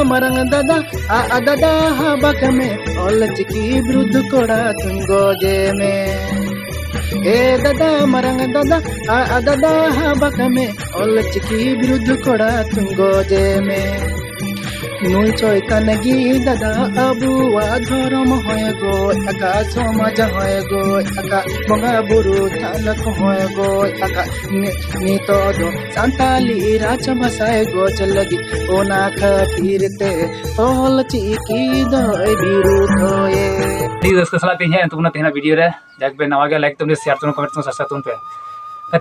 मरंग दादा दादा हबक में ऑल चिकी विरुद्ध कोड़ा तुंगोजे में ए दादा मरंग दादा दादा हबक में ऑल चिकी विरुद्ध कोड़ा तुंगोजे में नुई चैतन गी दादा अबुआ धर्म होय गो एका समाज होय गो एका बंगा बुरु थानक होय गो एका नितो दो सांताली राज भाषाय गो चलगी ओना खातिर ते ऑल चिकी दो विरुद्ध होए दी रस्क सला ते हैं तुमना तेना वीडियो रे जाक पे नवा के लाइक तुमने शेयर तुम कमेंट तुम ससा तुम पे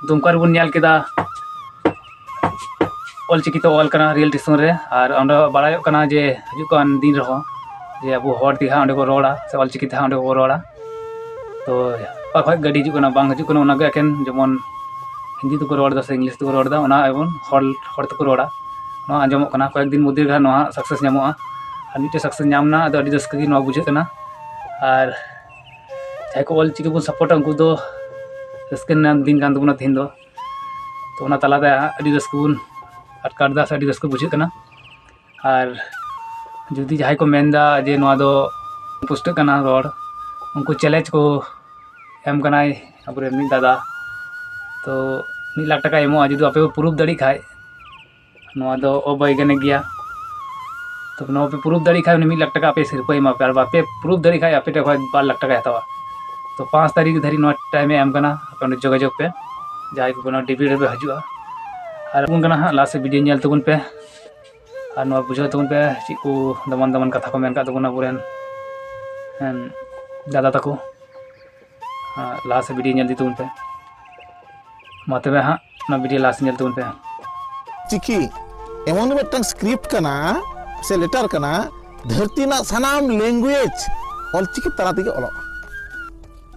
तुमकर बुन ᱧᱮᱞ केदा ऑलचिकी तो ऑल करना रियल दिसों रे और अंडा बड़ा करना जे हजुकान दिन रहो जे अब हर दिहा अंडे को रोड़ा से ऑलचिकी था अंडे को रोड़ा तो अखय गाड़ी हजुकाना बांग हजुकाना ओना गे एकेन जेमन हिंदी तो को रोड़ा से इंग्लिश तो को रोड़ा ओना एबन हर तो को रोड़ा नो आंजमो करना कयेक दिन मध्य गा नो सक्सेस ᱧᱟᱢᱚᱜᱼᱟ और मिटे सक्सेस ᱧᱟᱢना अदो अडी रस्क गी नो बुझे करना और जाय को ऑलचिकी बो सपोर्ट उनको दो रस्क दिन कान तबना थिन दो तो ओना तला दा अडी रस्क बुन अटकारदा से रस्क बुझे और जुदी जहाँ को मेनदा जे नवा दो पुष्ट करना रोड उनको चैलेंज को एम कनाय अब मी दादा तो 1 लाख टका एमो जुदी आपे प्रूफ दड़ी खाय नवा दो अवैज्ञानिक गया तो नवा पे प्रूफ दड़ी खाय 1 लाख टका आपे सिरपा एमा पे बापे प्रूफ दड़ी खाय आपे 2 लाख टका हतावा तो 5 तारीख धरी नवा टाइम एम कना अपन जोगाजोग पे जहाँ को बना डिबी पे हजुआ और उनका लास्ट वीडियो नेल तबन पे और नवा बुझाव तबन पे ची को दमन दमन कथा को मेन का तबन अबुरेन दादा तको लास्ट वीडियो नेल दी तबन पे मतबे हां ना वीडियो लास्ट नेल तबन पे चिकी एमन मिदटां स्क्रिप्ट कना से लेटर कना धरती ना सनाम लैंग्वेज ऑलचिकी तला तेगे ऑलो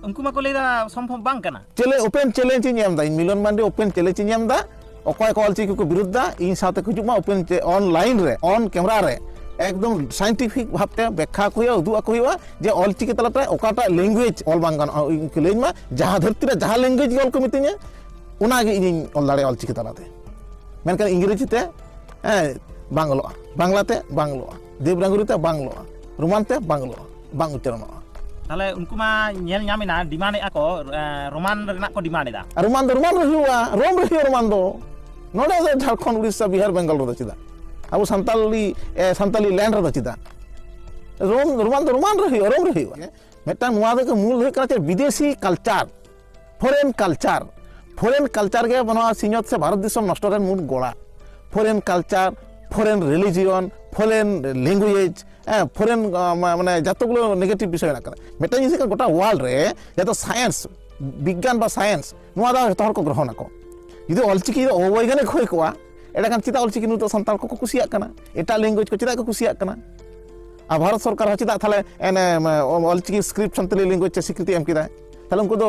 उनको मा को लेदा संभव बांग कना चले ओपन चैलेंज एम दा मिलन मांडे ओपन चैलेंज एम दा अकय को ऑलचिकी को विरुद्ध इन साथे खुजुमा ओपन ऑनलाइन रे ऑन कैमरा रे एकदम साइंटिफिक भाबते व्याख्या को उदुआ को हुआ जे ऑलचिकी तलाते ओकाटा लैंग्वेज ऑल बांगन लेन मा जहां धरती रे जहां लैंग्वेज ऑल को मितिने उना गे इन ऑल दाड़े ऑलचिकी तलाते मेनका इंग्रेजी ते बांगलोआ बांग्लाते बांगलोआ देवनागरी ते बांगलोआ रोमान ते बांगलोआ बांग उच्चारणोआ ताले उनको मा नेल ᱧᱟᱢᱮᱱᱟ डिमांड आको रोमान रना को डिमांड दा रोमान रे हुआ रोम रे रोमान दो नोडे झारखंड उड़ीसा बिहार बेंगल रो चिदा अब संताली लैंड रो चिदा रोमान रे रोम रे हुआ मेटा नुआ दे मूल रे का विदेशी कल्चर फॉरेन कल्चर के बनवा सिंहत से भारत देश नष्ट रे मूल गोड़ा foreign culture foreign religion foreign language foreign माने जतगुलो नेगेटिव विषय ना करे मेटा जिस का गोटा वर्ल्ड रे जतो साइंस विज्ञान बा साइंस नुआ दा जतो को ग्रहण को यदि ऑलचिकी अवैज्ञानिक होय कोआ एडा कान चिता ऑलचिकी नु तो संताल को कुसिया कना एटा लैंग्वेज को चिता को कुसिया कना आ भारत सरकार चिता थाले एने ऑलचिकी स्क्रिप्ट संताली लैंग्वेज स्वीकृति एम किदा थाले उनको तो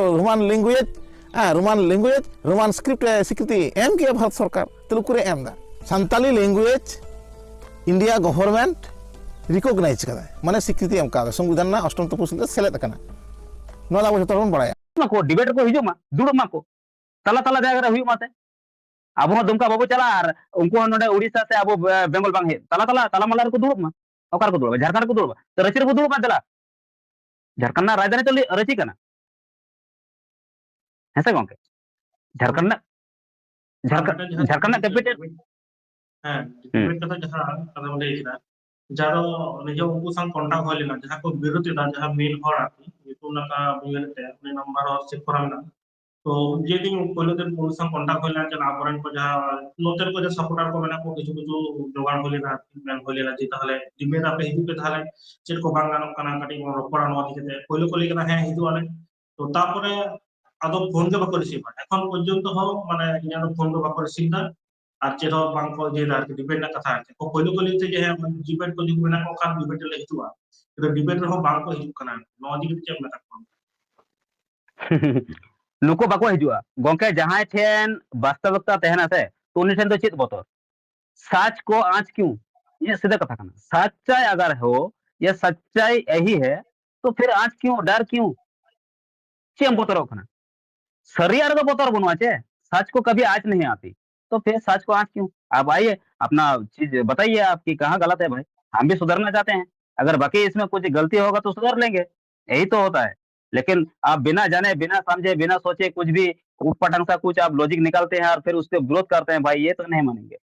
रोमान स्क्रिप्ट स्वीकृति एम किया भारत सरकार तलु करे एम दा Santali language India government recognise कदा माने स्वीकृति एम का संविधान ना अष्टम तपसिल सेलेद कना नोदा बो जतो बड़ाया को डिबेट को हिजो मा दुड़ मा को तला तला जगह रे हुई माते अब दुमका बाबू चला और उनको नोडे उड़ीसा से अब बेंगल बांग हे तला मला को दुड़ मा ओकार को दुड़ झारखंड को दुड़ तो रचिर को दुड़ मा चला झारखंड ना राजधानी तो रची कना ऐसा गोंके झारखंड ना कैपिटल हां डिबेट कथा जहां कथा ले इना जारो निजे उनको संग कांटेक्ट होलेना जहां को विरोध दा जहां मेल होड़ा तो नका बुयते अपने नंबर और से करना तो जे दिन पहले दिन पुलिस संग कांटेक्ट होलेना चला अपरन को जहां नोतर को जे सपोर्टर को मेना को किछु जोगाड़ होलेना प्लान होलेना जे ताहले डिबेट आपे हिजु पे ताहले चेट को बांग गानो कना कटी रोपड़ा नो दिखते पहले को लेकना है हिजु वाले तो तापरे आदो फोन के बाको रिसीव এখন পর্যন্ত हो माने इना फोन को बाको रिसीव दा আর চেরো বাংকো যে আর ডিবেট না কথা আছে को पहले को लेते जे है डिबेट को जो मेना को खान डिबेट ले हिजुआ तो डिबेट रो बांको हिजु कना नो दिख के मेता को नुको बाको हिजुआ गोंके जहां ठेन वास्तविकता तहना से तो उन ठेन तो चित बतो सच को आंच क्यों ये सीधा कथा करना सच्चाई अगर हो ये सच्चाई यही है तो फिर आंच क्यों डर क्यों चेम बतरो खाना सरियार तो बतर बनवा चे सच को कभी आंच नहीं आती तो फिर सच को आंच क्यों आप आइए अपना चीज बताइए आपकी कहाँ गलत है भाई हम भी सुधरना चाहते हैं, अगर बाकी इसमें कुछ गलती होगा तो सुधर लेंगे, यही तो होता है। लेकिन आप बिना जाने, बिना समझे, बिना सोचे कुछ भी ऊट पटांग सा कुछ आप लॉजिक निकालते हैं और फिर उस पर विरोध करते हैं, भाई ये तो नहीं मानेंगे।